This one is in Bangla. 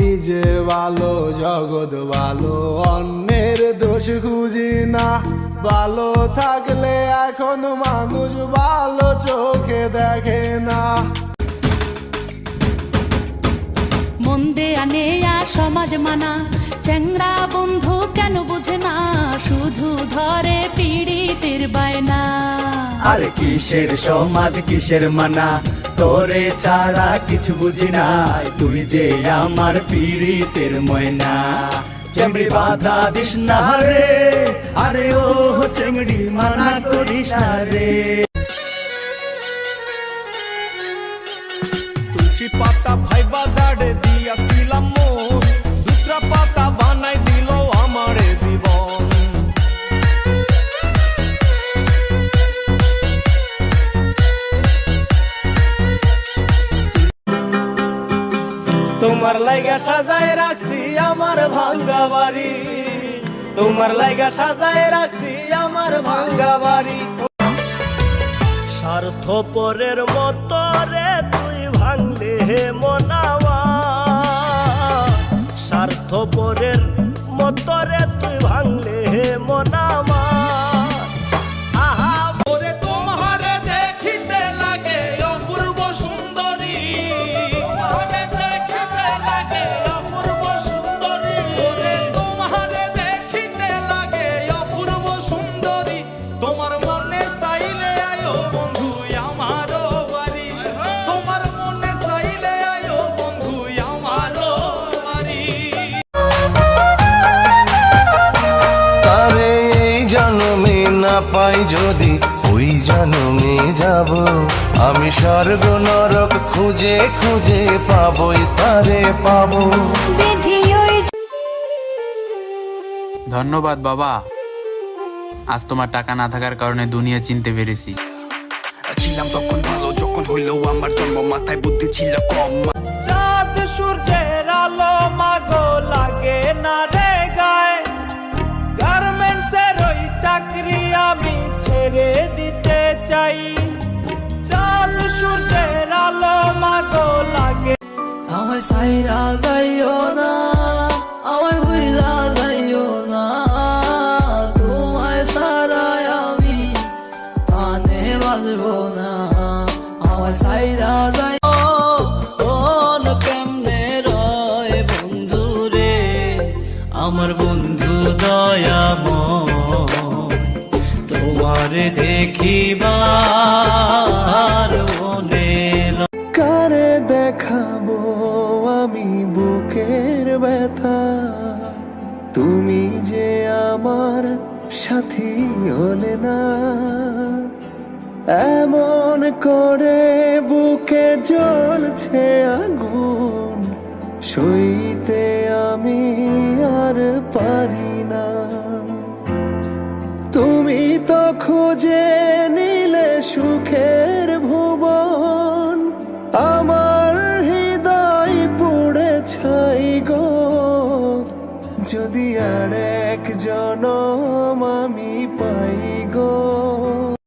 নিজে ভালো জগৎ ভালো, অন্যের দোষ খুঁজি না। ভালো থাকলে এখন মানুষ ভালো চোখে দেখে না। মন দেয়া নেয়া সমাজ মানা, চ্যাংড়া বন্ধু কেন বুঝে না, শুধু ধরে পীড়িতের বায়না। আরে কিসের সমাজ কিসের মানা, তোরে ছাড়া কিছু বুঝি না, তুই যে আমার পীড়িতের ময়না। চেংড়ি বাধা দিস না রে, আরে ও চেংড়ি মানা করিস না রে। তুলসী পাতা ভাই বাজারে দিয়াছিলাম মন, দুত্রা পাতা বানাই দিল আমারে জীবন। তোমার লাইগা সাজায় রাখছি আমার ভাঙ্গা বাড়ি, তোমার লাইগা সাজায় রাখছি আমার ভাঙ্গা বাড়ি। স্বার্থপরের মতো রে তুই ভাঙলে হে মনাওয়া, স্বার্থপরের মতো রে তুই ভাঙলে হে মনাওয়া। পাই যদি ওই জন্মে যাব, আমি স্বর্গ নরক খুঁজে খুঁজে পাবই তারে পাবো। ধন্যবাদ বাবা, আজ তোমার টাকা না থাকার কারণে দুনিয়া চিনতে পেরেছি। ছিলাম তখন ভালো, যখন হইলো আমার জন্ম, মাথায় বুদ্ধি ছিল কম। চাঁদ সূর্যের আলো মাগো লাগে না রে গায়ে, গার্মেন্টসের ওই চাকরি আমি ছেড়ে দিতে চাই। চাঁদ সূর্যের আলো মাগো লাগে। আমায় সাইরা যাইও না, আমায় ভুইলা যাইও না, তোমায় সারায় আমি প্রাণে বাঁচবো না। আমায় সাইরা যাই কেমনে রয় বন্ধু রে, আমার বন্ধু দয়াময়, তোমারে দেখিবার মনে। কারে দেখাবো আমি বুকের ব্যথা, তুমি যে আমার সাথী হলে না। এমন করে বুকে জ্বলছে আগুন, সইতে আমি আর পারি না। তুমি তো খুঁজে নিলে সুখের ভুবন, আমার হৃদয় পুড়ে ছাই গো। যদি আর এক জনম আমি পাই